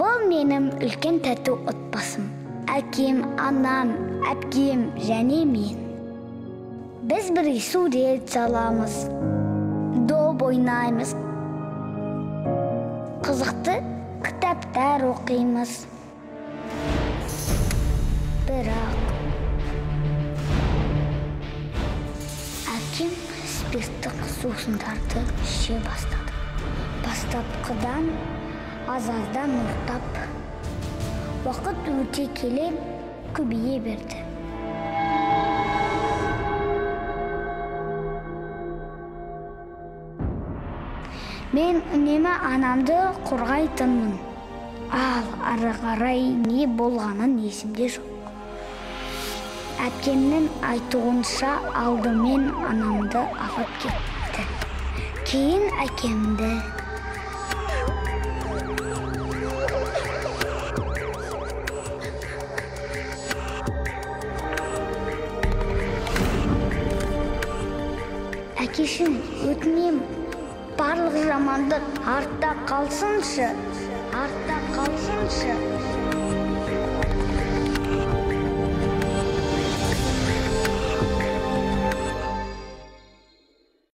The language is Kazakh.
Бұл менің үлкен тәтті отбасым. Әкем, анам, әпкем және мен. Біз бірге сурет саламыз, доп ойнаймыз, қызықты кітаптар оқимыз. Бірақ әкем спирттік сусындарды іше бастады. Бастапқыдан азардан ұртап, уақыт өте келе көбейе берді. Мен үнемі анамды қорғайтынмын. Ал ары қарай не болғанын есімде жоқ. Әпкемнің айтуынша алдымен анамды алып кетті. Кейін әкемді. Әкешім, өтінем, барлық жамандық артта қалсыншы.